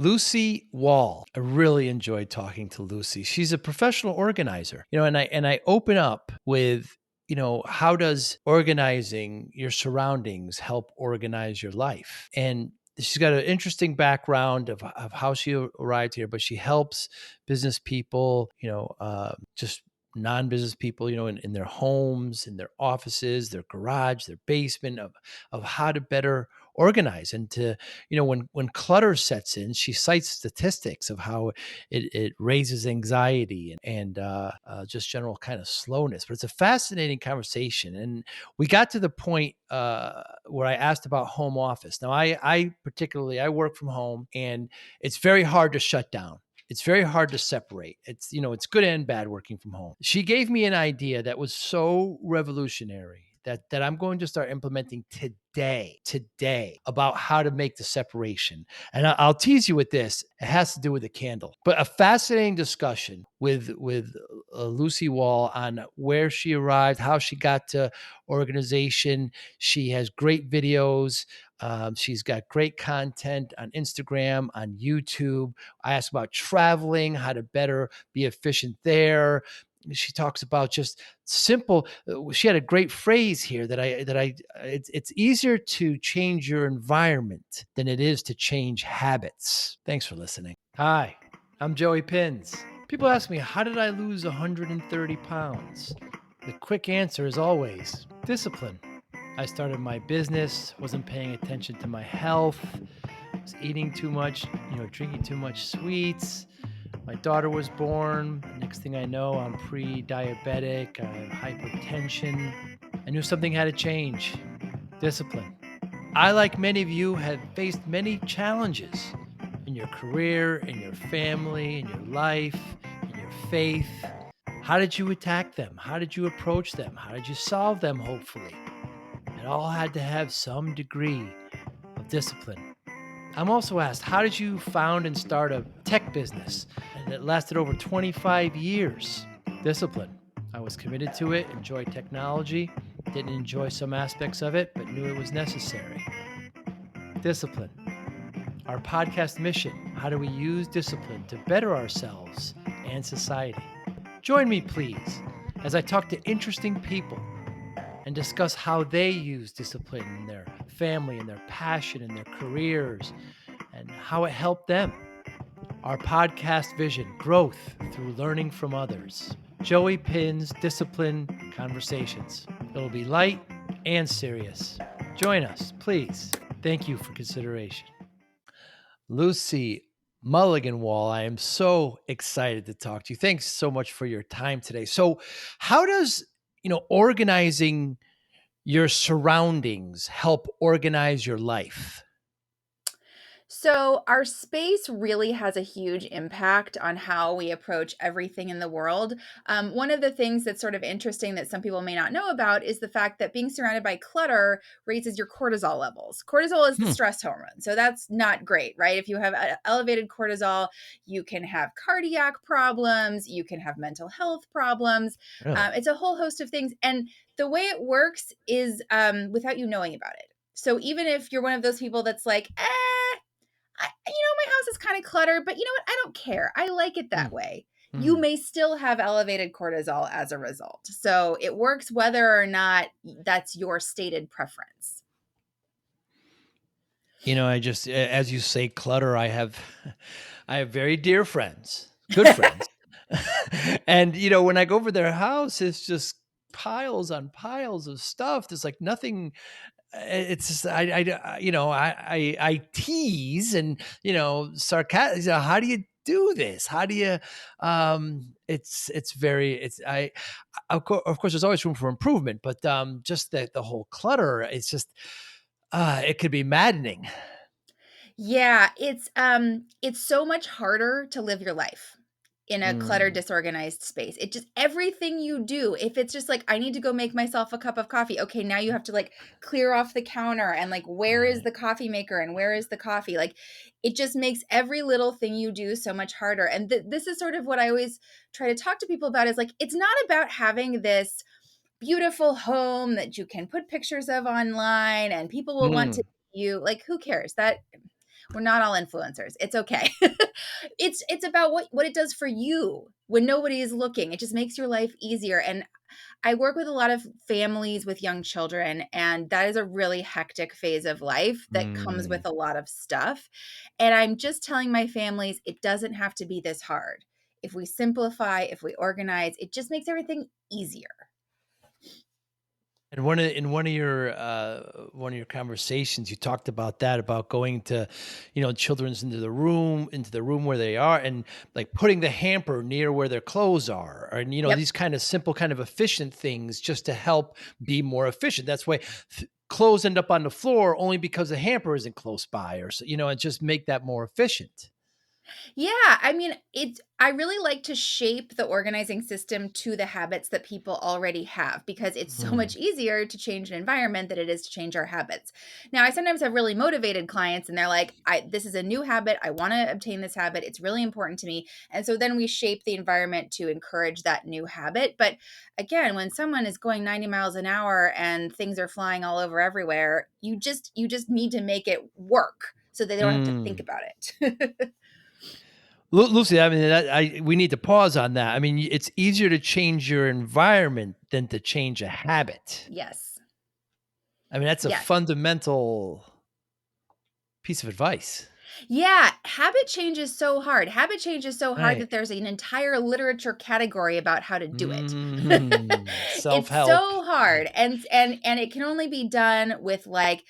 Lucy Wahl. I really enjoyed talking to Lucy. She's a professional organizer, and I open up with, how does organizing your surroundings help organize your life? And she's got an interesting background of how she arrived here, but she helps business people, just non-business people, in their homes, in their offices, their garage, their basement, of how to better organize and to, when clutter sets in. She cites statistics of how it raises anxiety and just general kind of slowness. But it's a fascinating conversation, and we got to the point where I asked about home office. Now, I particularly, I work from home, and it's very hard to shut down. It's very hard to separate. It's good and bad working from home. She gave me an idea that was so revolutionary that I'm going to start implementing today about how to make the separation. And I'll tease you with this. It has to do with a candle, but a fascinating discussion with Lucy Wall on where she arrived, how she got to organization. She has great videos. She's got great content on Instagram, on YouTube. I ask about traveling, how to better be efficient there. She talks about just simple. She had a great phrase here it's easier to change your environment than it is to change habits. Thanks for listening. Hi, I'm Joey Pinz. People ask me, how did I lose 130 pounds? The quick answer is always discipline. I started my business, wasn't paying attention to my health, was eating too much, drinking too much sweets. My daughter was born. Next thing I know, I'm pre-diabetic. I have hypertension. I knew something had to change. Discipline. I, like many of you, have faced many challenges in your career, in your family, in your life, in your faith. How did you attack them? How did you approach them? How did you solve them, hopefully? It all had to have some degree of discipline. I'm also asked, how did you found and start a tech business that lasted over 25 years? Discipline. I was committed to it, enjoyed technology, didn't enjoy some aspects of it, but knew it was necessary. Discipline. Our podcast mission, how do we use discipline to better ourselves and society? Join me, please, as I talk to interesting people and discuss how they use discipline in their family and their passion and their careers and how it helped them. Our podcast vision, growth through learning from others. Joey Pinz Discipline Conversations. It'll be light and serious. Join us, please. Thank you for consideration. Lucy Mulligan Wall, I am so excited to talk to you. Thanks so much for your time today. So, how does, organizing your surroundings help organize your life? So, our space really has a huge impact on how we approach everything in the world. One of the things that's sort of interesting that some people may not know about is the fact that being surrounded by clutter raises your cortisol levels. Cortisol is the Hmm. stress hormone. So, that's not great, right? If you have elevated cortisol, you can have cardiac problems, you can have mental health problems. Really? It's a whole host of things. And the way it works is without you knowing about it. So, even if you're one of those people that's like, my house is kind of cluttered, but you know what? I don't care. I like it that Hmm. way. You Hmm. may still have elevated cortisol as a result. So it works whether or not that's your stated preference. I just, as you say, clutter. I have very dear friends, good friends, and when I go over their house, it's just piles on piles of stuff. There's like nothing. It's just, I tease and sarcastic. How do you do this? How do you? It's very. It's I. Of course, there's always room for improvement, but just the whole clutter. It's just. It could be maddening. Yeah, it's so much harder to live your life in a cluttered, Mm. disorganized space. It just everything you do, if it's just like I need to go make myself a cup of coffee. Okay, now you have to like clear off the counter and like where is Right. the coffee maker and where is the coffee? Like it just makes every little thing you do so much harder. And this is sort of what I always try to talk to people about is like it's not about having this beautiful home that you can put pictures of online and people will want to Mm. see you like who cares that We're not all influencers. It's okay. It's about what it does for you when nobody is looking. It just makes your life easier. And I work with a lot of families with young children, and that is a really hectic phase of life that comes with Mm. a lot of stuff. And I'm just telling my families it doesn't have to be this hard. If we simplify, if we organize, it just makes everything easier. And in one of your conversations, you talked about that, about going to, children's into the room where they are, and like putting the hamper near where their clothes are, and Yep. these kind of simple, kind of efficient things just to help be more efficient. That's why clothes end up on the floor only because the hamper isn't close by, or so, and just make that more efficient. Yeah, I mean, I really like to shape the organizing system to the habits that people already have because it's so Mm. much easier to change an environment than it is to change our habits. Now, I sometimes have really motivated clients and they're like, this is a new habit. I want to obtain this habit. It's really important to me. And so then we shape the environment to encourage that new habit. But again, when someone is going 90 miles an hour and things are flying all over everywhere, you just need to make it work so that they don't have to think Mm. about it. Lucy, I mean, we need to pause on that. I mean, it's easier to change your environment than to change a habit. Yes. I mean, that's a Yes. fundamental piece of advice. Yeah, habit change is so hard. Habit change is so hard Right. that there's an entire literature category about how to do it. It's Self-help. so hard and it can only be done with like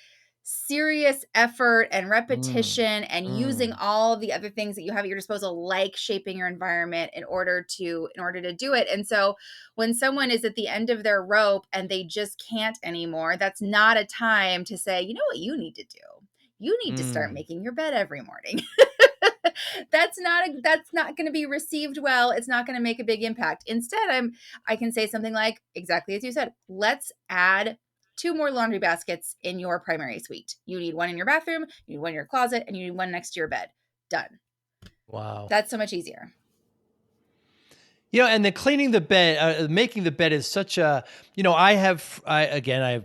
serious effort and Mm, repetition and using mm, all the other things that you have at your disposal like shaping your environment in order to do it. And so when someone is at the end of their rope and they just can't anymore, that's not a time to say, "You know what you need to do? You need to start mm. making your bed every morning." That's not going to be received well. It's not going to make a big impact. Instead, I can say something like exactly as you said. Let's add two more laundry baskets in your primary suite. You need one in your bathroom, you need one in your closet, and you need one next to your bed. Done. Wow. That's so much easier. And then cleaning the bed, making the bed is such a, I have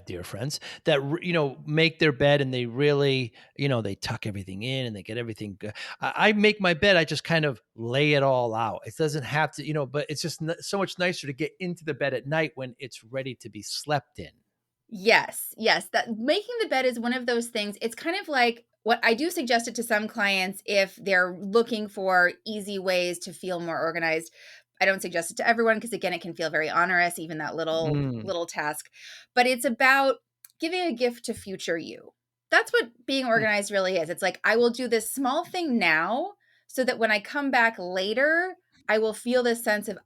dear friends that, make their bed, and they really, they tuck everything in and they get everything good. I make my bed, I just kind of lay it all out. It doesn't have to, but it's just so much nicer to get into the bed at night when it's ready to be slept in. Yes, yes, that making the bed is one of those things. It's kind of like what I do suggest it to some clients if they're looking for easy ways to feel more organized. I don't suggest it to everyone because again, it can feel very onerous, even that little Mm, little task. But it's about giving a gift to future you. That's what being mm, organized really is. It's like I will do this small thing now so that when I come back later, I will feel this sense of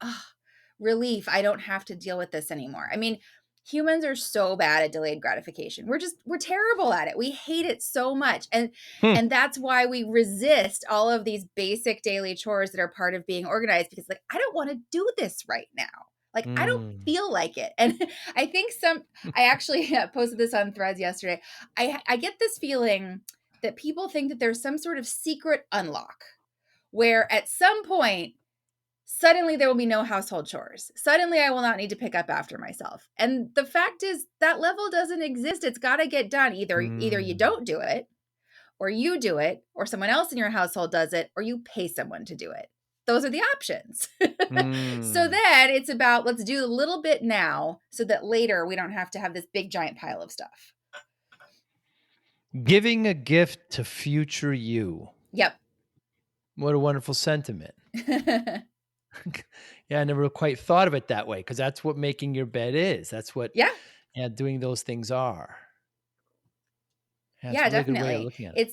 relief. I don't have to deal with this anymore. I mean, humans are so bad at delayed gratification. We're terrible at it. We hate it so much. And hmm, and that's why we resist all of these basic daily chores that are part of being organized because like I don't want to do this right now. Like I don't mm, feel like it. And I think I actually posted this on Threads yesterday. I get this feeling that people think that there's some sort of secret unlock where at some point suddenly there will be no household chores. Suddenly I will not need to pick up after myself. And the fact is that level doesn't exist. It's got to get done. Either you mm, don't do it or you do it or someone else in your household does it or you pay someone to do it. Those are the options. So mm. then it's about let's do a little bit now so that later we don't have to have this big giant pile of stuff. Giving a gift to future you. Yep. What a wonderful sentiment. Yeah, I never quite thought of it that way, because that's what making your bed is. That's what, Yeah. yeah, doing those things are. Yeah, it's a Yeah, really good way of definitely. looking at it.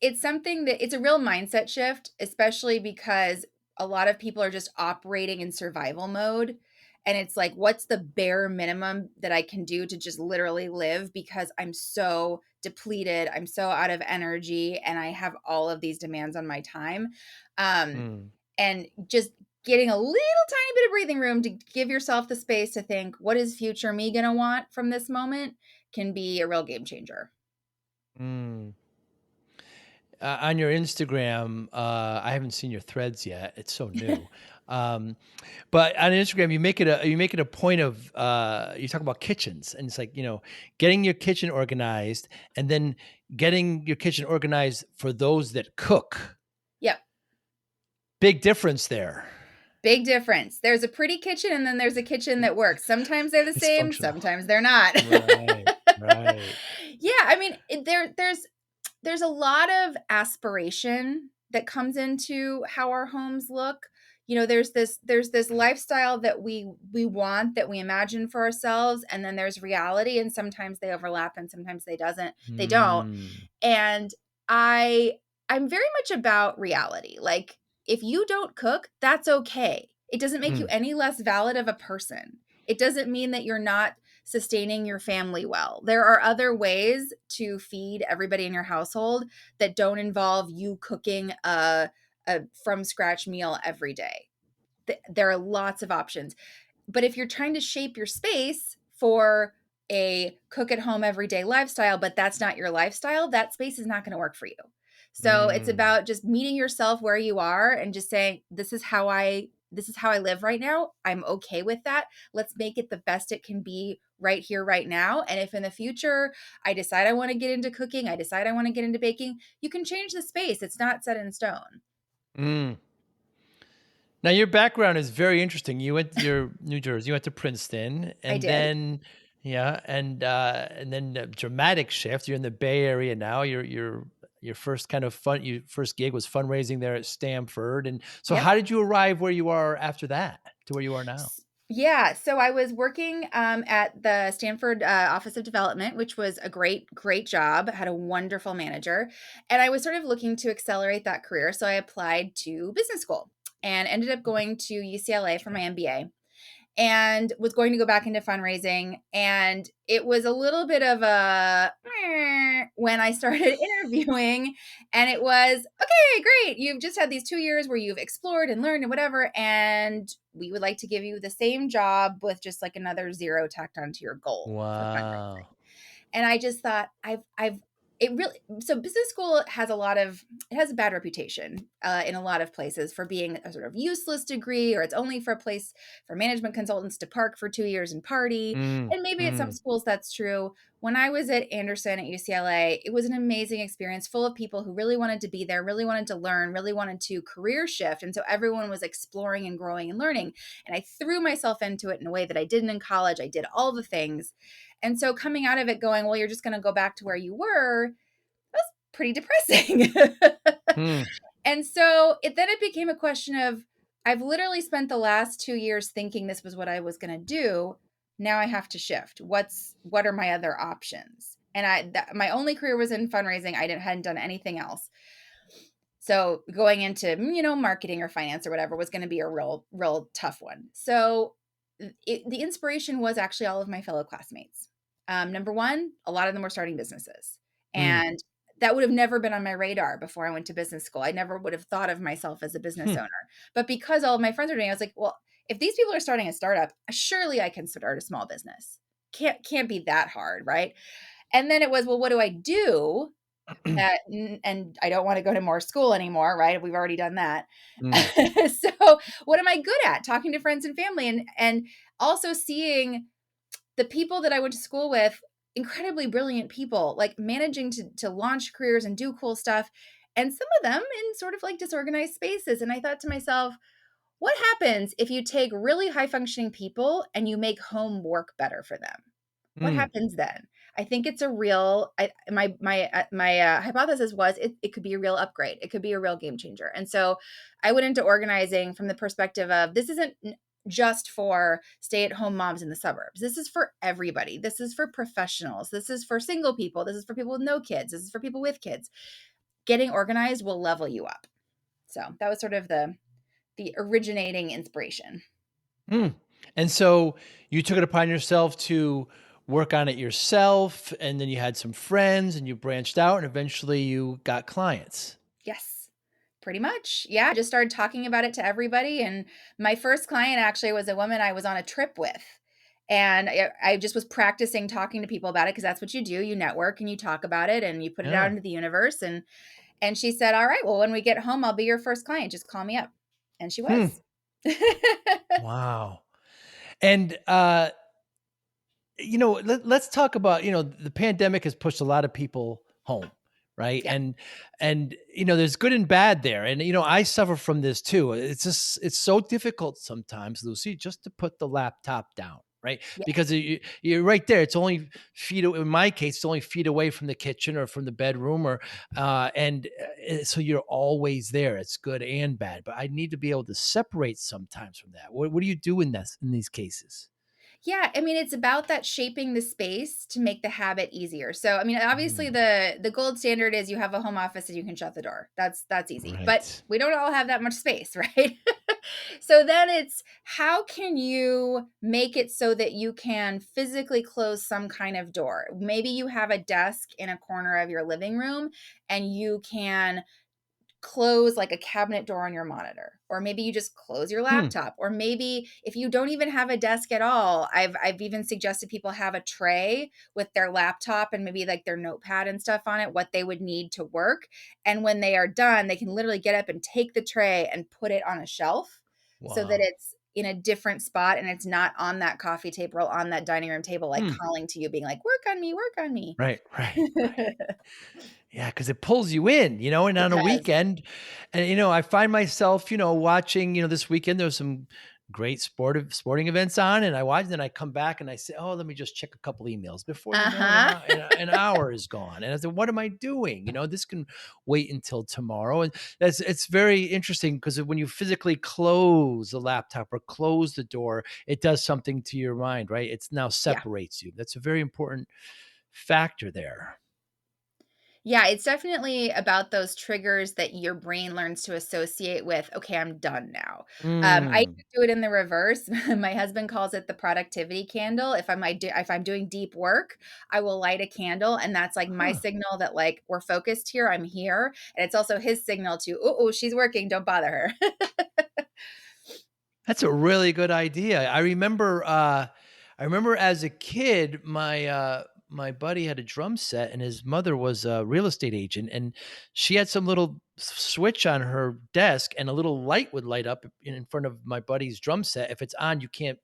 It's something that it's a real mindset shift, especially because a lot of people are just operating in survival mode. And it's like, what's the bare minimum that I can do to just literally live because I'm so depleted, I'm so out of energy, and I have all of these demands on my time. Um, Mm, and just getting a little tiny bit of breathing room to give yourself the space to think, what is future me gonna want from this moment can be a real game changer. mm. On your Instagram, I haven't seen your threads yet. It's so new. Um, but on Instagram, you make it a point of you talk about kitchens, and it's like, getting your kitchen organized, and then getting your kitchen organized for those that cook. Yep. Big difference there. Big difference. There's a pretty kitchen and then there's a kitchen that works. Sometimes they're the It's same, functional. sometimes they're not. Right, right. Yeah, I mean, there's a lot of aspiration that comes into how our homes look. There's this lifestyle that we want, that we imagine for ourselves, and then there's reality, and sometimes they overlap and sometimes they don't. Mm, And I'm very much about reality. Like, if you don't cook, that's okay. It doesn't make you mm, any less valid of a person. It doesn't mean that you're not sustaining your family well. There are other ways to feed everybody in your household that don't involve you cooking a from scratch meal every day. There are lots of options. But if you're trying to shape your space for a cook at home everyday lifestyle, but that's not your lifestyle, that space is not going to work for you. So it's mm, about just meeting yourself where you are and just saying, this is how I live right now. I'm okay with that. Let's make it the best it can be right here, right now. And if in the future I decide I want to get into cooking, I decide I want to get into baking, you can change the space. It's not set in stone. mm. Now your background is very interesting. You're New Jersey. You went to Princeton, I and did. then yeah, and then a dramatic shift. You're in the Bay Area now. Your first kind of your first gig was fundraising there at Stanford. And so, Yep. how did you arrive where you are after that to where you are now? Yeah, so I was working at the Stanford Office of Development, which was a great, great job. Had a wonderful manager, and I was sort of looking to accelerate that career. So I applied to business school and ended up going to UCLA for my MBA, and was going to go back into fundraising. And it was a little bit of a when I started interviewing, and it was okay, great. You've just had these 2 years where you've explored and learned and whatever. And we would like to give you the same job with just like another zero tacked onto your goal for fundraising. Wow. And I just thought it really, so business school has it has a bad reputation in a lot of places for being a sort of useless degree, or it's only for a place for management consultants to park for 2 years and party. Mm, And maybe at some mm, schools that's true. When I was at Anderson at UCLA, it was an amazing experience full of people who really wanted to be there, really wanted to learn, really wanted to career shift. And so everyone was exploring and growing and learning. And I threw myself into it in a way that I didn't in college. I did all the things. And so coming out of it going, well, you're just going to go back to where you were, that was pretty depressing. mm, And so then it became a question of, I've literally spent the last 2 years thinking this was what I was going to do. Now I have to shift. What are my other options? And my only career was in fundraising. Hadn't done anything else. So going into, marketing or finance or whatever was going to be a real, real tough one. So the inspiration was actually all of my fellow classmates. Number one, a lot of them were starting businesses. mm, And that would have never been on my radar before I went to business school. I never would have thought of myself as a business hmm, owner. But because all of my friends were doing it, I was like, well, if these people are starting a startup, surely I can start a small business. Can't be that hard, right? And then it was, well, what do I do? And I don't want to go to more school anymore, right? We've already done that. mm, So what am I good at? Talking to friends and family, and also seeing the people that I went to school with, incredibly brilliant people, like managing to launch careers and do cool stuff. And some of them in sort of like disorganized spaces. And I thought to myself, what happens if you take really high functioning people and you make home work better for them? What mm, happens then? I think it's a real my hypothesis was it could be a real upgrade. It could be a real game changer. And so I went into organizing from the perspective of, this isn't just for stay-at-home moms in the suburbs. This is for everybody. This is for professionals. This is for single people. This is for people with no kids. This is for people with kids. Getting organized will level you up. So that was sort of the originating inspiration. mm. And so you took it upon yourself to work on it yourself, and then you had some friends, and you branched out, and eventually you got clients. Yes, pretty much. Yeah, I just started talking about it to everybody, and my first client actually was a woman I was on a trip with. And I just was practicing talking to people about it, because that's what you do. You network and you talk about it and you put it out Yeah. into the universe. And she said, "All right, well, when we get home, I'll be your first client. Just call me up." And she Hmm. was. Wow. And, let's talk about, the pandemic has pushed a lot of people home, right? Yeah, And there's good and bad there. And I suffer from this too. It's so difficult sometimes, Lucy, just to put the laptop down, right? yeah. Because you're right there. It's only in my case, it's only feet away from the kitchen or from the bedroom, or and so you're always there. It's good and bad, but I need to be able to separate sometimes from that. What do you do in these cases? Yeah, I mean, it's about that shaping the space to make the habit easier. So, I mean, obviously Mm, the gold standard is you have a home office and you can shut the door. That's easy. But right. we don't all have that much space, right? So then it's how can you make it so that you can physically close some kind of door? Maybe you have a desk in a corner of your living room and you can close like a cabinet door on your monitor, or maybe you just close your Hmm. laptop, or maybe if you don't even have a desk at all, I've even suggested people have a tray with their laptop and maybe like their notepad and stuff on it, what they would need to work, and when they are done they can literally get up and take the tray and put it on a shelf so that Wow. it's in a different spot and it's not on that coffee table or on that dining room table like Hmm. calling to you being like work on me, work on me. Right, right, right. Yeah, because it pulls you in, and It on a does. weekend and, I find myself, watching, this weekend, there's some great sporting events on, and I watch, then I come back and I say, "Oh, let me just check a couple emails." Before you know it, Uh-huh. an hour is gone, and I said, "What am I doing?" This can wait until tomorrow, and it's very interesting because when you physically close the laptop or close the door, it does something to your mind, right? It's now Yeah. separates you. That's a very important factor there. Yeah, it's definitely about those triggers that your brain learns to associate with, "Okay, I'm done now." I Mm. even do it in the reverse. My husband calls it the productivity candle. If I'm doing deep work, I will light a candle, and that's, like, my Huh. signal that, like, we're focused here, I'm here, and it's also his signal to, "Uh-oh, she's working, don't bother her." That's a really good idea. I remember as a kid, my buddy had a drum set and his mother was a real estate agent, and she had some little switch on her desk and a little light would light up in front of my buddy's drum set. If it's on, you can't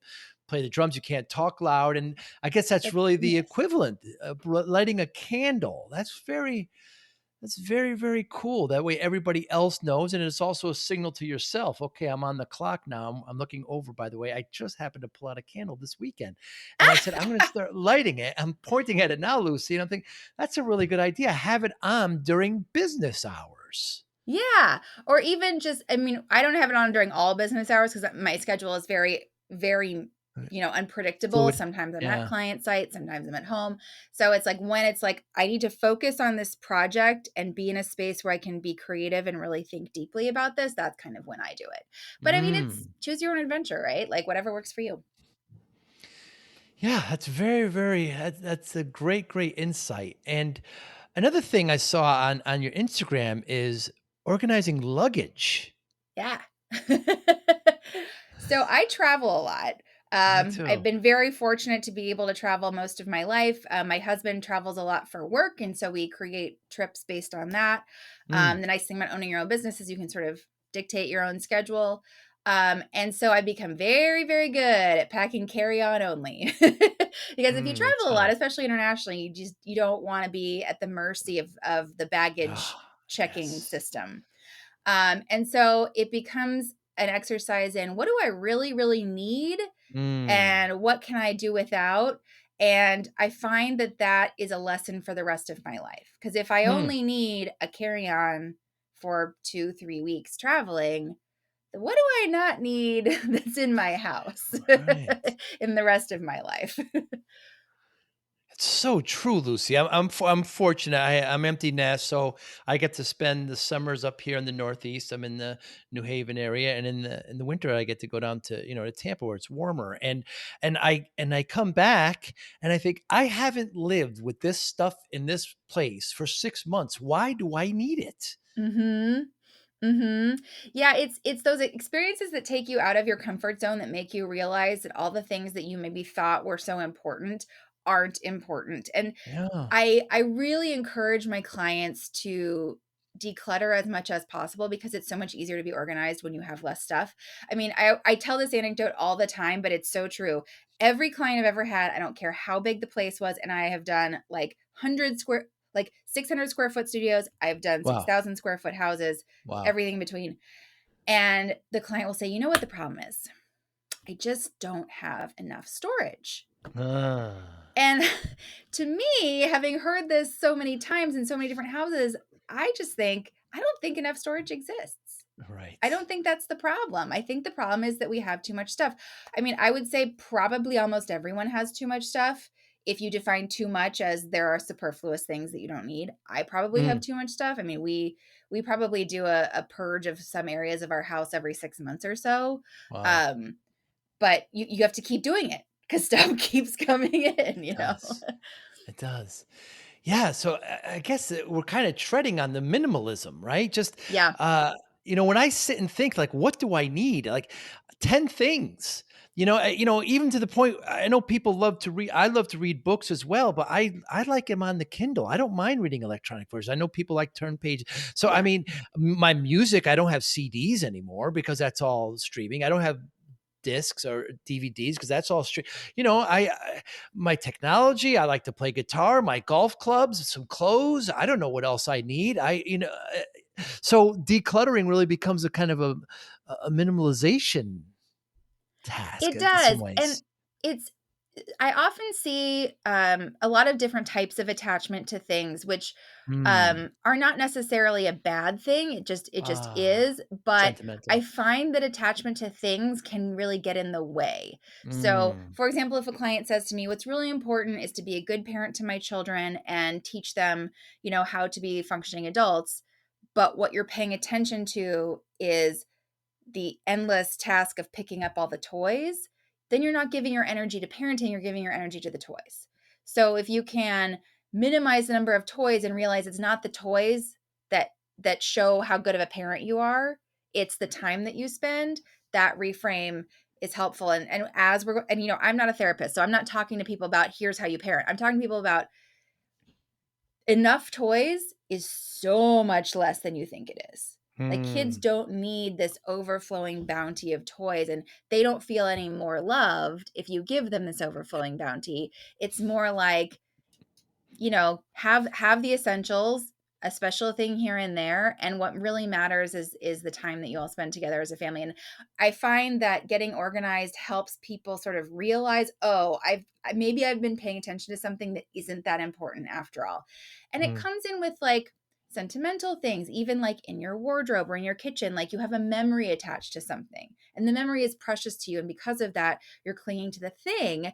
play the drums, you can't talk loud. And I guess that's That's really the genius. equivalent of lighting a candle. That's very, very cool. That way everybody else knows, and it's also a signal to yourself. Okay, I'm on the clock now. I'm looking over, by the way. I just happened to pull out a candle this weekend. And I said, I'm going to start lighting it. I'm pointing at it now, Lucy. And I'm thinking, that's a really good idea. Have it on during business hours. Yeah, or even just I mean, I don't have it on during all business hours because my schedule is very, very, Right. unpredictable. Fluid. Sometimes I'm at Yeah. client site, sometimes I'm at home. So it's like when it's like I need to focus on this project and be in a space where I can be creative and really think deeply about this, that's kind of when I do it. But I mean, it's Mm. choose your own adventure, right? Like whatever works for you. Yeah, that's very, that's a great, great insight. And another thing I saw on your Instagram is organizing luggage. Yeah. So I travel a lot. Me I've too. been very fortunate to be able to travel most of my life. My husband travels a lot for work, and so we create trips based on that. Mm. The nice thing about owning your own business is you can sort of dictate your own schedule. And so I've become very, very good at packing carry on only. Because if you Me travel a lot, too. especially internationally, you don't want to be at the mercy of the baggage Ah, checking yes. system. And so it becomes an exercise in what do I really, really need Mm. and what can I do without? And I find that that is a lesson for the rest of my life. Because if I Hmm. only need a carry on for 2, 3 weeks traveling, then what do I not need that's in my house Right. in the rest of my life? It's so true, Lucy. I'm fortunate. I'm empty nest, so I get to spend the summers up here in the Northeast. I'm in the New Haven area, and in the winter, I get to go down to to Tampa where it's warmer. And I come back, and I think I haven't lived with this stuff in this place for 6 months. Why do I need it? Mhm. Mhm. Yeah, it's those experiences that take you out of your comfort zone that make you realize that all the things that you maybe thought were so important aren't important. And Yeah. I really encourage my clients to declutter as much as possible because it's so much easier to be organized when you have less stuff. I mean, I tell this anecdote all the time, but it's so true. Every client I've ever had, I don't care how big the place was, and I have done like 600 square foot studios. I've done Wow. 6,000 square foot houses, Wow. everything in between. And the client will say, you know what the problem is? I just don't have enough storage. Ah, And to me, having heard this so many times in so many different houses, I just think, I don't think enough storage exists. I right. don't think that's the problem. I think the problem is that we have too much stuff. I mean, I would say probably almost everyone has too much stuff. If you define too much as there are superfluous things that you don't need, I probably have Mm, too much stuff. I mean, we probably do a purge of some areas of our house every 6 months or so. wow. Um, but you have to keep doing it because stuff keeps coming in, It you know? does. It does. Yeah, so I guess we're kind of treading on the minimalism, right? Just Yeah. uh, when I sit and think like what do I need? Like 10 things. Even to the point I know people love to read I love to read books as well, but I like them on the Kindle. I don't mind reading electronic versions. I know people like turn page. So I Yeah. mean, my music, I don't have CDs anymore because that's all streaming. I don't have discs or DVDs because that's all straight. My technology. I like to play guitar. My golf clubs, some clothes. I don't know what else I need. So decluttering really becomes a kind of a minimalization task It in some does, and ways. it's I often see, a lot of different types of attachment to things, which, Mm. are not necessarily a bad thing, it just Ah, is, but I sentimental. find that attachment to things can really get in the way. So, Mm. for example, if a client says to me, "What's really important is to be a good parent to my children and teach them, how to be functioning adults, but what you're paying attention to is the endless task of picking up all the toys, then you're not giving your energy to parenting, you're giving your energy to the toys. So if you can minimize the number of toys and realize it's not the toys that show how good of a parent you are, it's the time that you spend, that reframe is helpful. And as we're and I'm not a therapist, so I'm not talking to people about here's how you parent. I'm talking to people about enough toys is so much less than you think it is. Like kids Hmm. don't need this overflowing bounty of toys and they don't feel any more loved if you give them this overflowing bounty. It's more like have the essentials, a special thing here and there, and what really matters is the time that you all spend together as a family. And I find that getting organized helps people sort of realize, oh, maybe I've been paying attention to something that isn't that important after all. And it Hmm. comes in with like sentimental things, even like in your wardrobe or in your kitchen, like you have a memory attached to something and the memory is precious to you, and because of that you're clinging to the thing.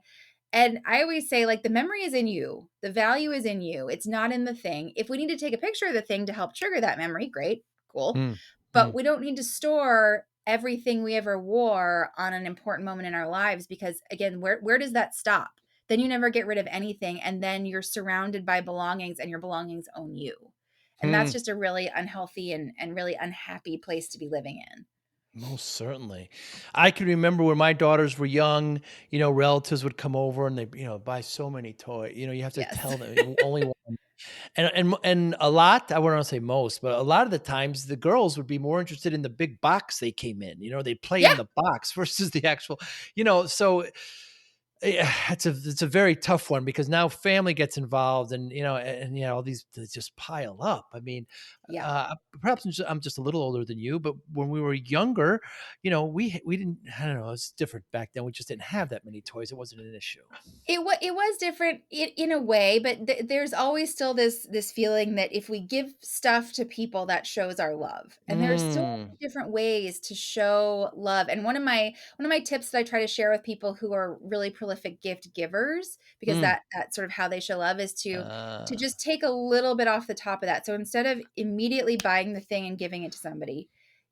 And I always say, like, the memory is in you. The value is in you. It's not in the thing. If we need to take a picture of the thing to help trigger that memory, great, cool. Hmm. Hmm. But we don't need to store everything we ever wore on an important moment in our lives because, again, where does that stop? Then you never get rid of anything. And then you're surrounded by belongings and your belongings own you. And that's Hmm. just a really unhealthy and really unhappy place to be living in. Most certainly. I can remember when my daughters were young, relatives would come over and they, buy so many toys. You have to Yes. tell them only one. And a lot, I wouldn't wanna say most, but a lot of the times the girls would be more interested in the big box they came in. They'd play in Yeah. the box versus the actual, so it's a very tough one because now family gets involved and all these they just pile up. I mean, Yeah. perhaps I'm just a little older than you, but when we were younger, we didn't. I don't know. It was different back then. We just didn't have that many toys. It wasn't an issue. It was different in a way, but there's always still this feeling that if we give stuff to people, that shows our love. And there are so Mm, many different ways to show love. And one of my tips that I try to share with people who are really prolific gift givers, because mm, that's sort of how they show love, is to uh, just take a little bit off the top of that. So instead of immediately buying the thing and giving it to somebody,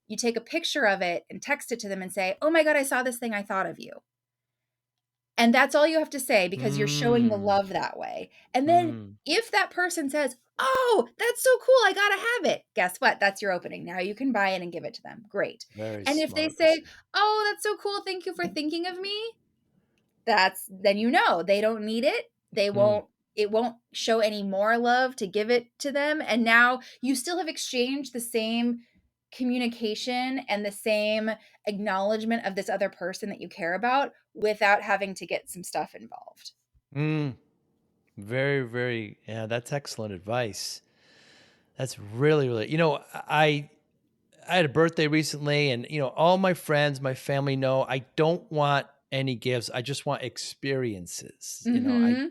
you take a picture of it and text it to them and say, "Oh my God, I saw this thing, I thought of you." And that's all you have to say because you're showing the mm, love that way. And then mm. if that person says, "Oh, that's so cool. I gotta have it." Guess what? That's your opening. Now you can buy it and give it to them. Great. Very And if they smart. say, "Oh, that's so cool. Thank you for thinking of me." Then they don't need it. They Mm, won't. it won't show any more love to give it to them. And now you still have exchanged the same communication and the same acknowledgement of this other person that you care about without having to get some stuff involved. Mm, very, very, yeah, that's excellent advice. That's really, really, I had a birthday recently and, all my friends, my family know I don't want any gifts. I just want experiences. I Mhm.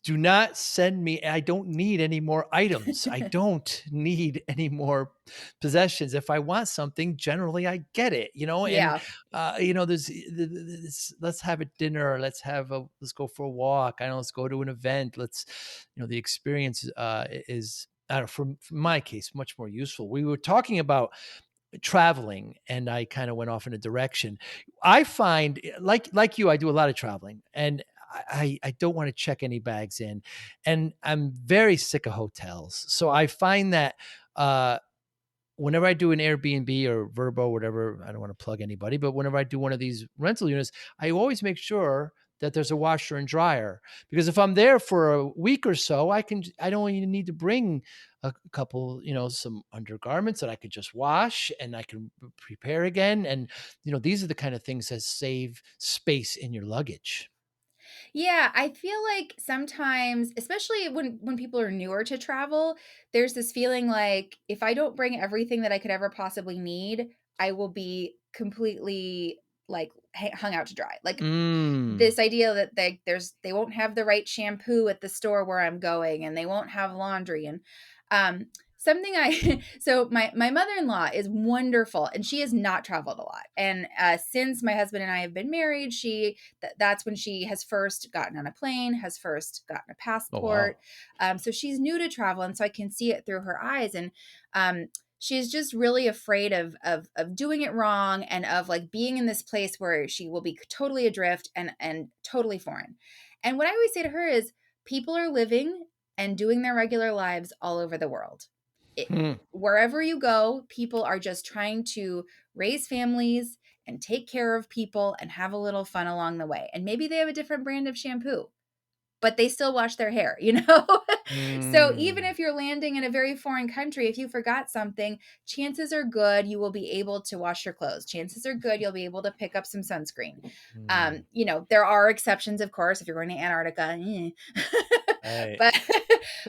do not send me, I don't need any more items. I don't need any more possessions. If I want something, generally I get it, and, Yeah. let's have a dinner. Let's go for a walk. I know, let's go to an event. The experience, is, I don't know, for my case, much more useful. We were talking about traveling and I kind of went off in a direction. I find, like you, I do a lot of traveling and I don't want to check any bags in. And I'm very sick of hotels. So I find that uh whenever I do an Airbnb or Verbo, whatever, I don't want to plug anybody, but whenever I do one of these rental units, I always make sure that there's a washer and dryer, because if I'm there for a week or so, I don't even need to bring a couple, some undergarments that I could just wash and I can prepare again. And, these are the kind of things that save space in your luggage. Yeah, I feel like sometimes, especially when people are newer to travel, there's this feeling like if I don't bring everything that I could ever possibly need, I will be completely like hung out to dry. Like Mm. this idea that they won't have the right shampoo at the store where I'm going, and they won't have laundry. And something I so my mother-in-law is wonderful, and she has not traveled a lot. And since my husband and I have been married, that's when she has first gotten on a plane, has first gotten a Oh, passport. wow. So she's new to travel, and so I can see it through her eyes. And she's just really afraid of doing it wrong, and of like being in this place where she will be totally adrift and totally foreign. And what I always say to her is, people are living and doing their regular lives all over the world. it, Hmm. Wherever you go, people are just trying to raise families and take care of people and have a little fun along the way. And maybe they have a different brand of shampoo, but they still wash their hair, you know? So even Mm. if you're landing in a very foreign country, if you forgot something, chances are good you will be able to wash your clothes. Chances are good you'll be able to pick up some sunscreen. Mm. There are exceptions, of course, if you're going to Antarctica. Right. but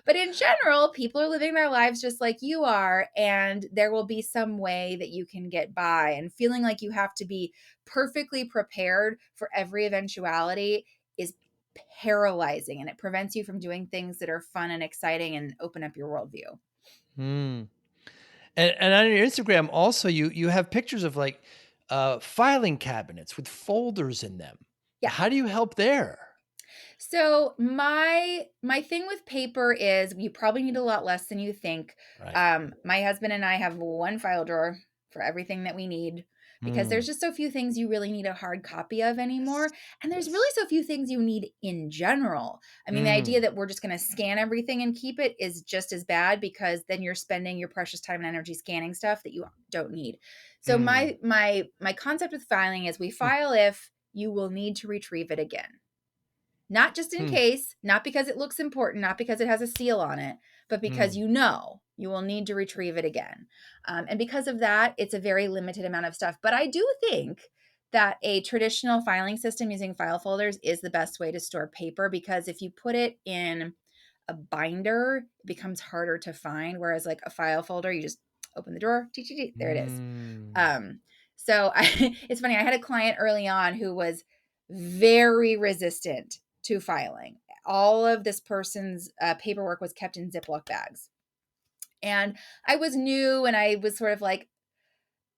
but in general, people are living their lives just like you are, and there will be some way that you can get by. And feeling like you have to be perfectly prepared for every eventuality is paralyzing, and it prevents you from doing things that are fun and exciting and open up your worldview. Mm. And on your Instagram also, you have pictures of, like, filing cabinets with folders in them. Yeah. How do you help there? So my thing with paper is you probably need a lot less than you think. Right. My husband and I have one file drawer for everything that we need, because there's Mm. just so few things you really need a hard copy of Yes. anymore, and there's really Yes. so few things you need in general. I mean, the idea Mm. that we're just going to scan everything and keep it is just as bad, because then you're spending your precious time and energy scanning stuff that you don't need. So Mm. my concept with filing is, we file if you will need to retrieve it again. Not just in Hmm. case, not because it looks important, not because it has a seal on it, but because Mm. you know you will need to retrieve it again. And because of that, it's a very limited amount of stuff. But I do think that a traditional filing system using file folders is the best way to store paper, because if you put it in a binder, it becomes harder to find. Whereas, like a file folder, you just open the drawer, there it is. Mm. Um, it's funny. I had a client early on who was very resistant to filing. All of this person's paperwork was kept in Ziploc bags. And I was new, and I was sort of like,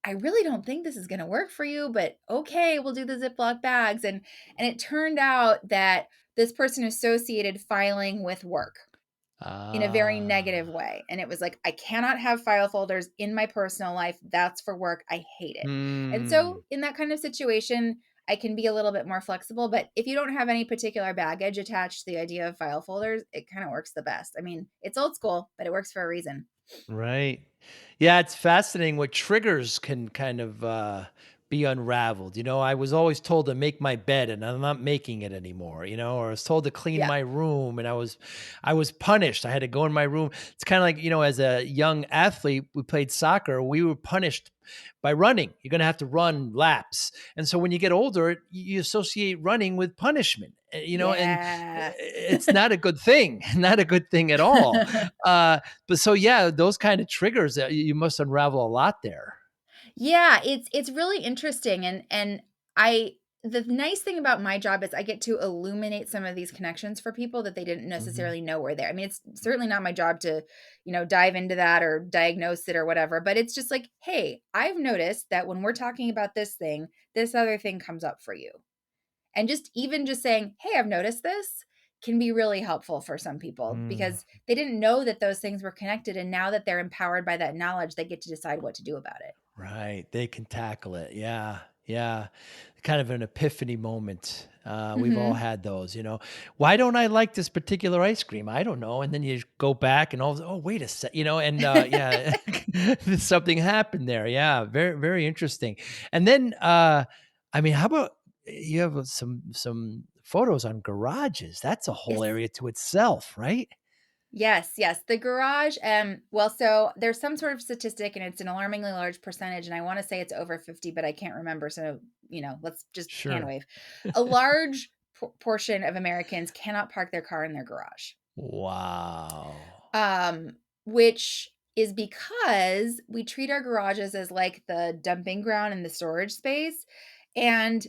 I really don't think this is going to work for you, but okay, we'll do the Ziploc bags. And it turned out that this person associated filing with work in a very negative Ah. way. And it was like, I cannot have file folders in my personal life. That's for work. I hate it. And Hmm. so in that kind of situation, I can be a little bit more flexible. But if you don't have any particular baggage attached to the idea of file folders, it kind of works the best. I mean, it's old school, but it works for a reason. Right. Yeah, it's fascinating what triggers can kind of be unraveled. I was always told to make my bed and I'm not making it anymore, or I was told to clean Yeah. my room and I was punished. I had to go in my room. It's kind of like, as a young athlete, we played soccer, we were punished by running. You're going to have to run laps. And so when you get older, you associate running with punishment. And Yeah. it's not a good thing, not a good thing at all. But so yeah, those kind of triggers, you must unravel a lot there. Yeah, it's really interesting, and I the nice thing about my job is I get to illuminate some of these connections for people that they didn't Mhm. necessarily know were there. I mean, it's certainly not my job to, dive into that or diagnose it or whatever, but it's just like, "Hey, I've noticed that when we're talking about this other thing comes up for you." And just even just saying, "Hey, I've noticed this," can be really helpful for some people Mm, because they didn't know that those things were connected, and now that they're empowered by that knowledge, they get to decide what to do about it. right, they can tackle it. Yeah, yeah. Kind of an epiphany moment. We've all Mhm. had those. Why don't I like this particular ice cream? I don't know. And then you go back and oh, wait a sec, and yeah, something happened there. Yeah, very, very interesting. And then, I mean, how about you have some photos on garages? That's a whole Yes. area to itself, right? Yes, yes. The garage, well, so there's some sort of statistic and it's an alarmingly large percentage, and I want to say it's over 50, but I can't remember. So, let's just hand Sure. wave. A large portion of Americans cannot park their car in their garage. Wow. Which is because we treat our garages as like the dumping ground and the storage space. And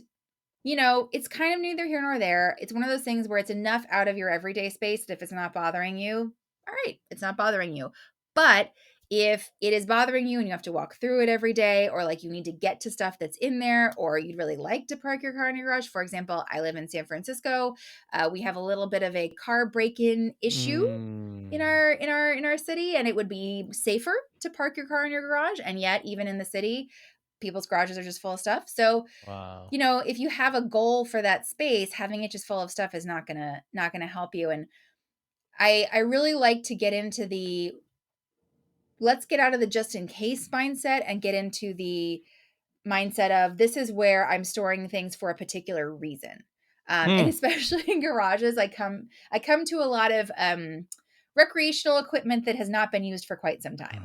it's kind of neither here nor there. It's one of those things where it's enough out of your everyday space that if it's not bothering you, all right, it's not bothering you. But if it is bothering you and you have to walk through it every day, or like you need to get to stuff that's in there, or you'd really like to park your car in your garage. For example, I live in San Francisco. We have a little bit of a car break-in issue in Mm, our city, and it would be safer to park your car in your garage. And yet, even in the city, people's garages are just full of stuff. So wow. if you have a goal for that space, having it just full of stuff is not gonna help you. And I really like to get into the let's get out of the just in case mindset and get into the mindset of this is where I'm storing things for a particular reason. And Mm. especially in garages, I come to a lot of recreational equipment that has not been used for quite some time.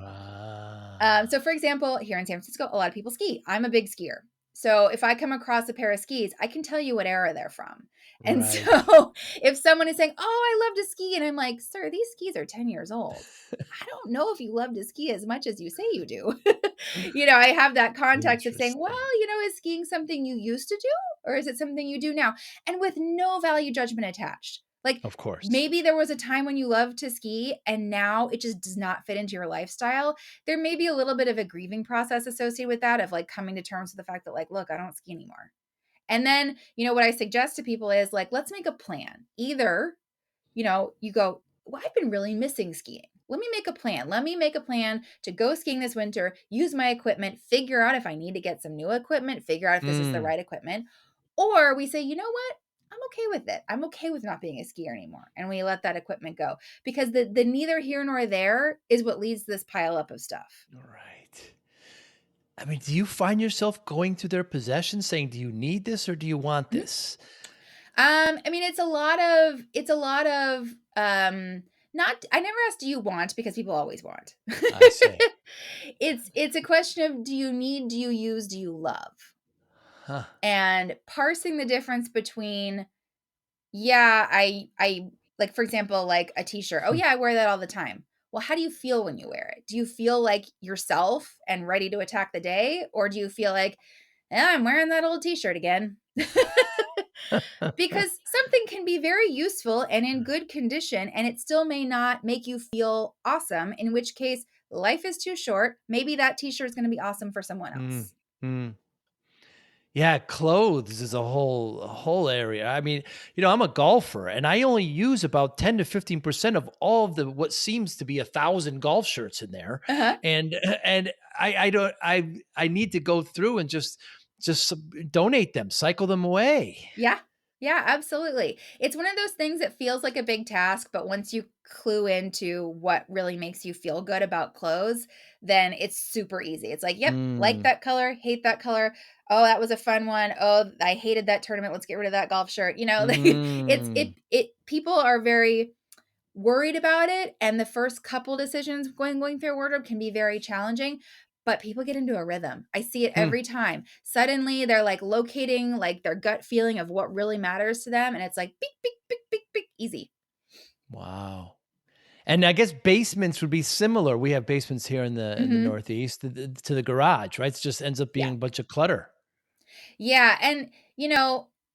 So, Ah, for example, here in San Francisco, a lot of people ski. I'm a big skier. So, if I come across a pair of skis, I can tell you what era they're from. And right. so, if someone is saying, "Oh, I love to ski," and I'm like, "Sir, these skis are 10 years old. I don't know if you love to ski as much as you say you do." I have that context of saying, Interesting. "Well, is skiing something you used to do, or is it something you do now?" And with no value judgment attached. Like, Of course. maybe there was a time when you loved to ski and now it just does not fit into your lifestyle. There may be a little bit of a grieving process associated with that of like coming to terms with the fact that like, look, I don't ski anymore. And then, what I suggest to people is like, let's make a plan. Either, you go, well, I've been really missing skiing. Let me make a plan. Let me make a plan to go skiing this winter, use my equipment, figure out if I need to get some new equipment, figure out if this is the Mm, right equipment. Or we say, you know what? I'm okay with it. I'm okay with not being a skier anymore. And we let that equipment go because the neither here nor there is what leads to this pile up of stuff. right. I mean, do you find yourself going through their possessions saying, "Do you need this or do you want Mhm. this?" I mean, it's a lot of not I never ask do you want because people always want. I see. It's a question of do you need, do you use, do you love? Huh. And parsing the difference between, yeah, I like, for example, like a t-shirt. Oh yeah, I wear that all the time. Well, how do you feel when you wear it? Do you feel like yourself and ready to attack the day? Or do you feel like, yeah, I'm wearing that old t-shirt again? Because something can be very useful and in good condition, and it still may not make you feel awesome, in which case, life is too short. Maybe that t-shirt is going to be awesome for someone Mm, else. mm. Yeah, clothes is a whole area. I mean, I'm a golfer and I only use about 10 to 15% of all of the what seems to be 1,000 golf shirts in there. Uh-huh. And and I don't I need to go through and just donate them, cycle them away. Yeah. Yeah, absolutely. It's one of those things that feels like a big task, but once you clue into what really makes you feel good about clothes, then it's super easy. It's like, yep, like Mm, that color, hate that color. Oh, that was a fun one. Oh, I hated that tournament. Let's get rid of that golf shirt. mm, People are very worried about it, and the first couple decisions going through a wardrobe can be very challenging, but people get into a rhythm. I see it hmm. every time. Suddenly, they're, like, locating, like, their gut feeling of what really matters to them, and it's like, "Beep, beep, beep, beep, beep," easy. Wow. And I guess basements would be similar. We have basements here in the Mhm. Northeast to the garage, right? It just ends up Yeah. being a bunch of clutter. Yeah, and,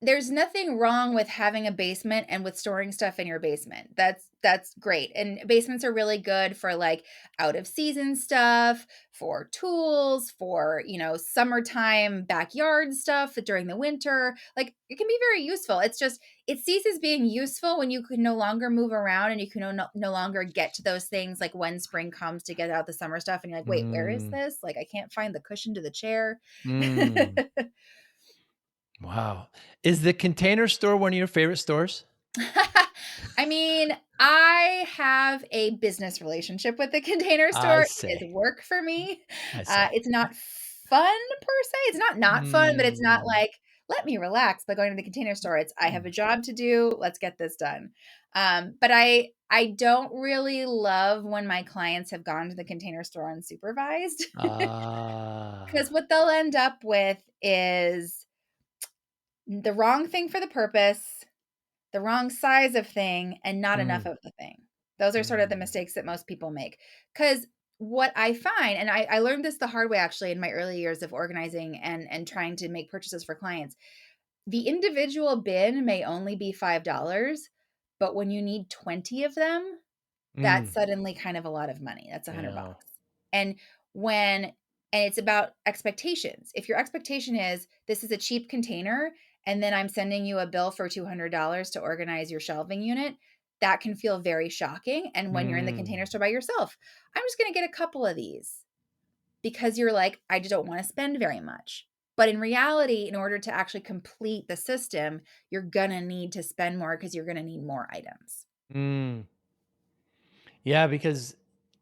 there's nothing wrong with having a basement and with storing stuff in your basement. That's great, and basements are really good for, like, out of season stuff, for tools, for, summertime backyard stuff during the winter. Like, it can be very useful. It's just it ceases being useful when you can no longer move around and you can no longer get to those things, like, when spring comes to get out the summer stuff, and you're like, "Wait, where is Mm, this? Like, I can't find the cushion to the chair." mm. Wow. Is the Container Store one of your favorite stores? I mean, I have a business relationship with the Container I Store. It is say. work for me. I say. It's not fun per se. It's not fun, but it's not Mm, like, "Let me relax by going to the Container Store." It's, "I have a job to do. Let's get this done." But I don't really love when my clients have gone to the Container Store unsupervised, because ah. what they'll end up with is the wrong thing for the purpose, the wrong size of thing, and not enough Mm, of the thing. Those are sort of the mm, mistakes that most people make. Because what I find, and I learned this the hard way actually in my early years of organizing and trying to make purchases for clients. The individual bin may only be $5, but when you need 20 of them, that's mm. suddenly kind of a lot of money. That's 100 Yeah. bucks. And when and it's about expectations. If your expectation is this is a cheap container and then I'm sending you a bill for $200 to organize your shelving unit, that can feel very shocking. And when you're in the Mm, Container Store by yourself, I'm just going to get a couple of these because you're like, I just don't want to spend very much. But in reality, in order to actually complete the system, you're going to need to spend more because you're going to need more items. mm. Yeah, because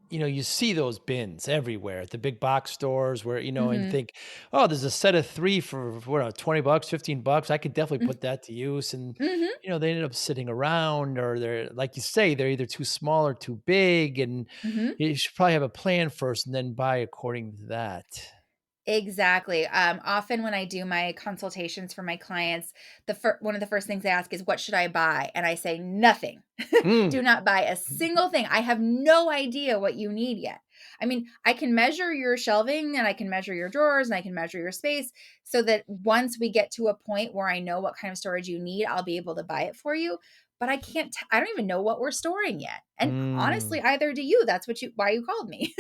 you see those bins everywhere at the big box stores where, and Mhm. think, oh, there's a set of three for what, $20, $15. I could definitely Mhm. put that to use. And, Mhm. they ended up sitting around, or they're, like you say, they're either too small or too big. And Mhm. you should probably have a plan first and then buy according to that. Exactly. Often when I do my consultations for my clients, one of the first things they ask is, "What should I buy?" And I say, "Nothing. Mm, Do not buy a single thing. I have no idea what you need yet." I mean, I can measure your shelving and I can measure your drawers and I can measure your space so that once we get to a point where I know what kind of storage you need, I'll be able to buy it for you. But I don't even know what we're storing yet. And mm. honestly, either do you. That's why you called me.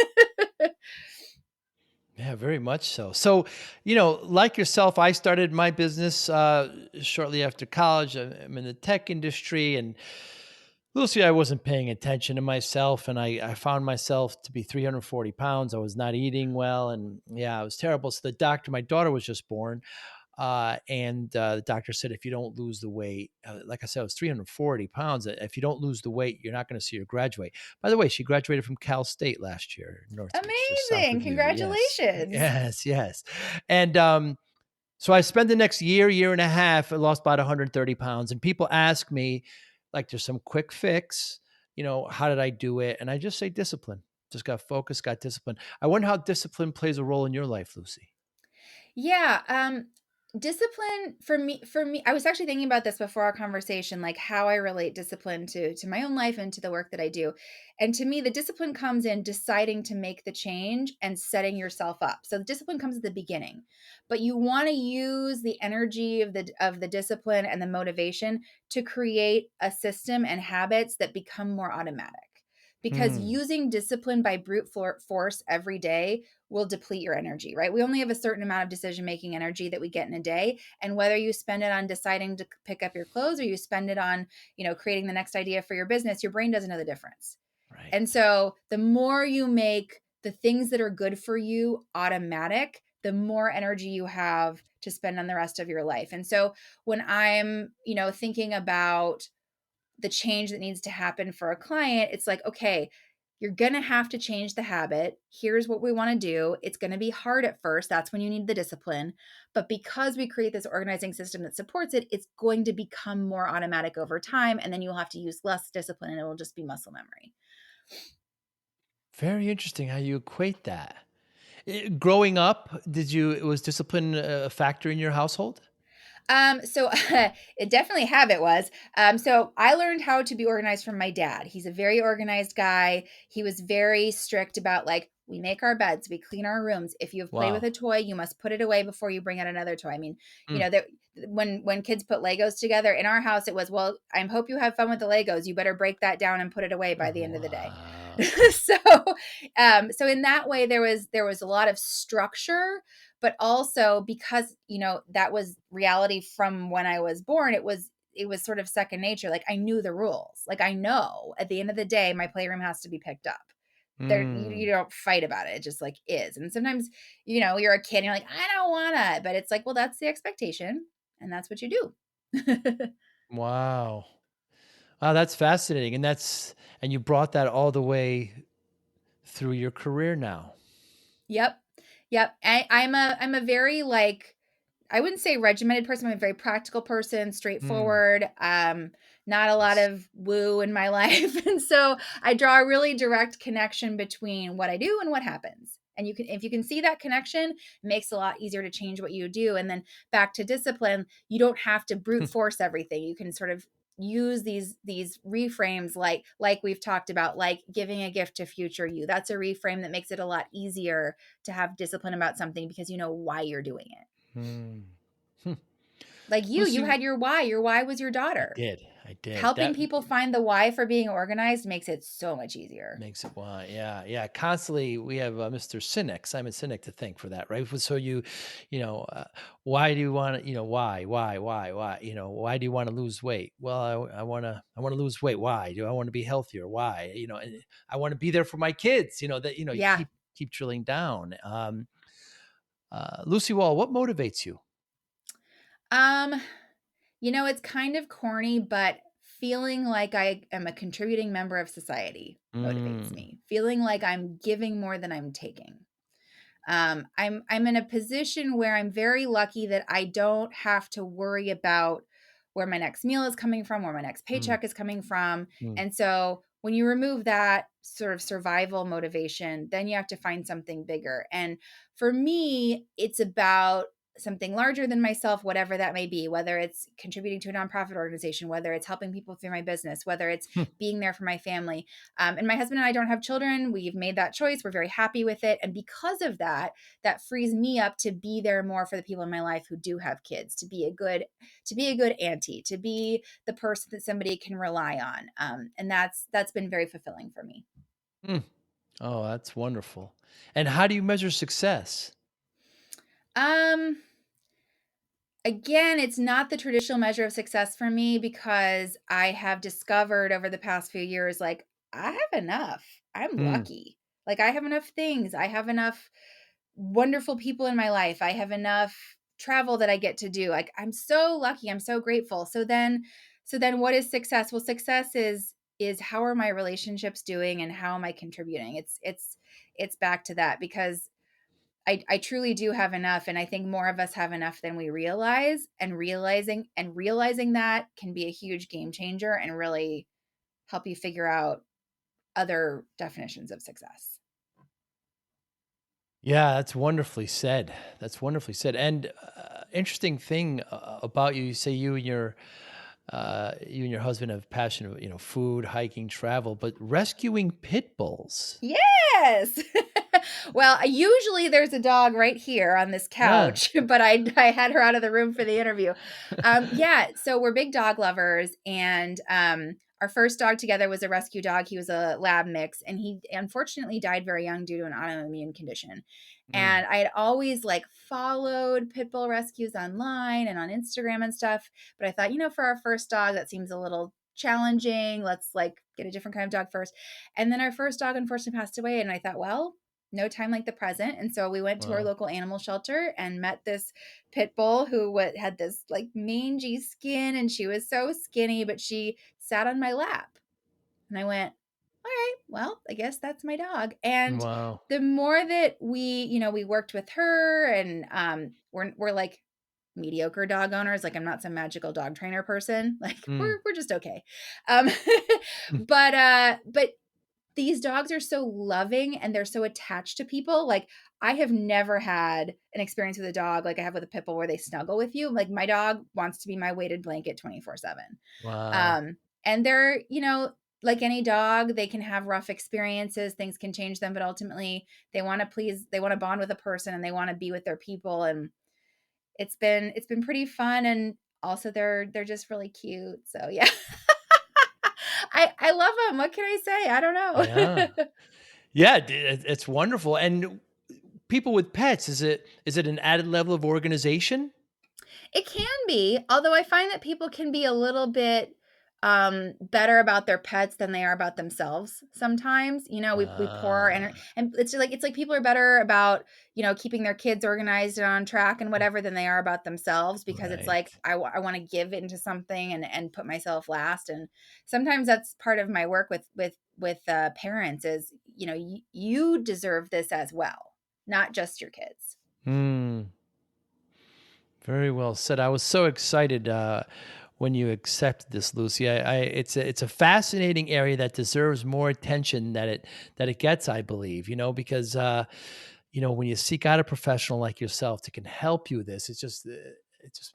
Yeah, very much so. So, like yourself, I started my business shortly after college. I'm in the tech industry, and Lucy, I wasn't paying attention to myself, and I found myself to be 340 pounds. I was not eating well, and yeah, it was terrible. So the doctor, my daughter was just born, and the doctor said, if you don't lose the weight, like I said, I was 340 pounds. If you don't lose the weight, you're not going to see her graduate. By the way, she graduated from Cal State last year, Northridge, just south Amazing. of you. Yes, Congratulations. yes, yes. And so I spent the next year and a half, I lost about 130 pounds. And people ask me, like, there's some quick fix, how did I do it? And I just say discipline. Just got focused, got discipline. I wonder how discipline plays a role in your life, Lucy. Yeah, discipline for me, I was actually thinking about this before our conversation, like how I relate discipline to my own life and to the work that I do. And to me, the discipline comes in deciding to make the change and setting yourself up. So the discipline comes at the beginning, but you want to use the energy of the discipline and the motivation to create a system and habits that become more automatic. Because Hmm. using discipline by brute force every day will deplete your energy, right? We only have a certain amount of decision making energy that we get in a day. And whether you spend it on deciding to pick up your clothes or you spend it on, creating the next idea for your business, your brain doesn't know the difference. And Right. so the more you make the things that are good for you automatic, the more energy you have to spend on the rest of your life. And so when I'm, thinking about the change that needs to happen for a client, it's like, okay, you're going to have to change the habit. Here's what we want to do. It's going to be hard at first. That's when you need the discipline. But because we create this organizing system that supports it, it's going to become more automatic over time. And then you'll have to use less discipline and it will just be muscle memory. Very interesting how you equate that. Growing up, was discipline a factor in your household? So it definitely habit was. So I learned how to be organized from my dad. He's a very organized guy. He was very strict about like, we make our beds, we clean our rooms. If you have played with Wow. a toy, you must put it away before you bring out another toy. I mean, Mm. when kids put Legos together in our house, it was, well, I hope you have fun with the Legos. You better break that down and put it away by the end of the day. Wow. so, so in that way, there was a lot of structure, but also because that was reality from when I was born, it was sort of second nature. Like I knew the rules. Like I know at the end of the day my playroom has to be picked up. There you Mm. don't fight about it. It just like is. And sometimes you're a kid and you're like, I don't wanna, but it's like, well, that's the expectation and that's what you do. Wow. Wow, that's fascinating, and you brought that all the way through your career now. Yep. Yep. I'm a very like, I wouldn't say regimented person. I'm a very practical person, Mm. straightforward. Not a lot Yes. of woo in my life. And so I draw a really direct connection between what I do and what happens. And if you can see that connection, it makes it a lot easier to change what you do. And then back to discipline, you don't have to brute force everything. You can sort of use these reframes like we've talked about, like giving a gift to future you. That's a reframe that makes it a lot easier to have discipline about something because you know why you're doing it. Mm. Hmm. Like you Lucy, had your why. Your why was your daughter. I did. Helping That people find the why for being organized makes it so much easier. makes it why. Yeah, yeah. Constantly, we have Mr. Sinek, Simon Sinek, to thank for that, right? So you know, why do you want to, why? Why do you want to lose weight? Well, I want to lose weight. Why? Do I want to be healthier? Why? And I want to be there for my kids. You Yeah. keep drilling down. Lucy Wall, what motivates you? Um, it's kind of corny, but feeling like I am a contributing member of society motivates Mm. me. Feeling like I'm giving more than I'm taking. I'm in a position where I'm very lucky that I don't have to worry about where my next meal is coming from, where my next Mm. paycheck is coming from. Mm. And so when you remove that sort of survival motivation, then you have to find something bigger. And for me, it's about something larger than myself, whatever that may be, whether it's contributing to a nonprofit organization, whether it's helping people through my business, whether it's being there for my family. And my husband and I don't have children. We've made that choice. We're very happy with it. And because of that, that frees me up to be there more for the people in my life who do have kids, to be a good auntie, to be the person that somebody can rely on. And that's been very fulfilling for me. Mm. Oh, that's wonderful. And how do you measure success? Um, Again, it's not the traditional measure of success for me because I have discovered over the past few years, like, I have enough. I'm Mm. lucky. Like, I have enough things. I have enough wonderful people in my life. I have enough travel that I get to do. Like, I'm so lucky. I'm so grateful. So then what is success? Well, success is how are my relationships doing and how am I contributing? It's back to that because I truly do have enough, and I think more of us have enough than we realize, and realizing that can be a huge game changer and really help you figure out other definitions of success. Yeah, that's wonderfully said. That's wonderfully said. And interesting thing about you, you say you and your husband have passion of food, hiking, travel, but rescuing pit bulls. Yes. Well, usually there's a dog right here on this Yeah. couch, but I had her out of the room for the interview. Yeah, so we're big dog lovers, and our first dog together was a rescue dog. He was a lab mix, and he unfortunately died very young due to an autoimmune condition. Mm. And I had always like followed pit bull rescues online and on Instagram and stuff, but I thought, for our first dog, that seems a little challenging. Let's like get a different kind of dog first. And then our first dog unfortunately passed away. And I thought, well, no time like the present. And so we went to our Wow. local animal shelter and met this pit bull who had this like mangy skin, and she was so skinny, but she sat on my lap. And I went, all right, well, I guess that's my dog. And Wow. the more that we worked with her, and we're like mediocre dog owners. Like, I'm not some magical dog trainer person. Like, Mm. we're just okay. Um, but these dogs are so loving and they're so attached to people. Like, I have never had an experience with a dog like I have with a pit bull where they snuggle with you. Like, my dog wants to be my weighted blanket 24/7. Wow. And they're, like any dog, they can have rough experiences, things can change them, but ultimately they want to please, they want to bond with a person, and they want to be with their people. And it's been pretty fun, and also they're just really cute. So yeah. I love them. What can I say? I don't Yeah. know. Yeah, it's wonderful. And people with pets, is it an added level of organization? It can be, although I find that people can be a little bit better about their pets than they are about themselves sometimes. We pour our Ah, energy, and it's like people are better about, keeping their kids organized and on track and whatever than they are about themselves, because it's right. like I want to give into something and put myself last. And sometimes that's part of my work with parents is, you deserve this as well, not just your kids. Hmm. Very well said. I was so excited when you accepted this, Lucy. It's a fascinating area that deserves more attention that it gets. I believe, because when you seek out a professional like yourself that can help you with this, it just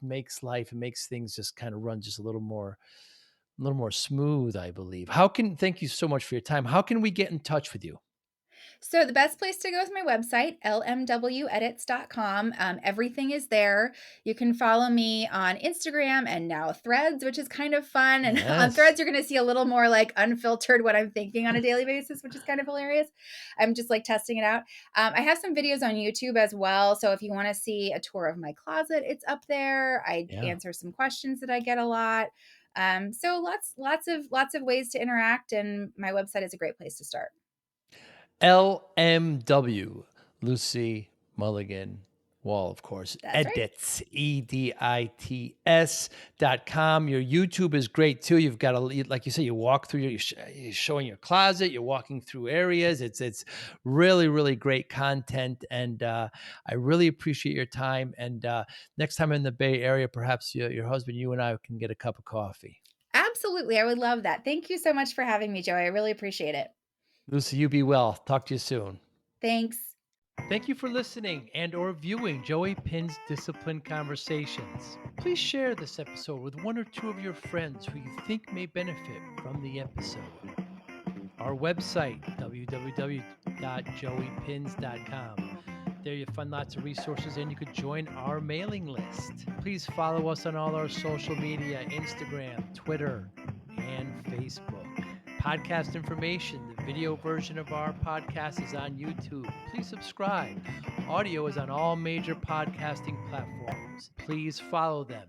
makes life and makes things just kind of run just a little more smooth. I believe. Thank you so much for your time. How can we get in touch with you? So the best place to go is my website, lmwedits.com. Everything is there. You can follow me on Instagram and now Threads, which is kind of fun. And on Yes. Threads, you're going to see a little more like unfiltered what I'm thinking on a daily basis, which is kind of hilarious. I'm just like testing it out. I have some videos on YouTube as well. So if you want to see a tour of my closet, it's up there. I Yeah. answer some questions that I get a lot. So lots of ways to interact, and my website is a great place to start. LMW, Lucy Mulligan Wall, of course. That's right. Edits, EDITS.com. Your YouTube is great too. You've got like you say, you walk through, you're showing your closet, you're walking through areas. It's really, really great content. And I really appreciate your time. And next time in the Bay Area, perhaps your husband, you and I can get a cup of coffee. Absolutely. I would love that. Thank you so much for having me, Joey. I really appreciate it. Lucy, you be well. Talk to you soon. Thanks. Thank you for listening and/or viewing Joey Pin's Discipline Conversations. Please share this episode with one or two of your friends who you think may benefit from the episode. Our website, www.joeypins.com. There you'll find lots of resources and you could join our mailing list. Please follow us on all our social media, Instagram, Twitter, and Facebook. Podcast information, the video version of our podcast is on YouTube. Please subscribe. Audio is on all major podcasting platforms. Please follow them.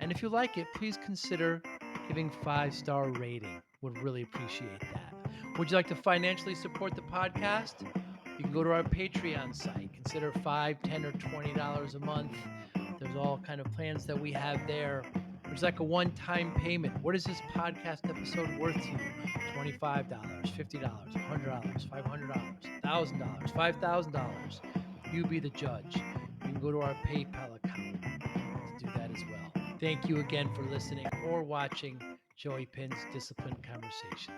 And if you like it, please consider giving 5-star rating. Would really appreciate that. Would you like to financially support the podcast? You can go to our Patreon site. Consider $5, $10, or $20 a month. There's all kind of plans that we have there. There's like a one-time payment. What is this podcast episode worth to you? $25, $50, $100, $500, $1,000, $5,000. You be the judge. You can go to our PayPal account to do that as well. Thank you again for listening or watching Joey Pin's Discipline Conversations.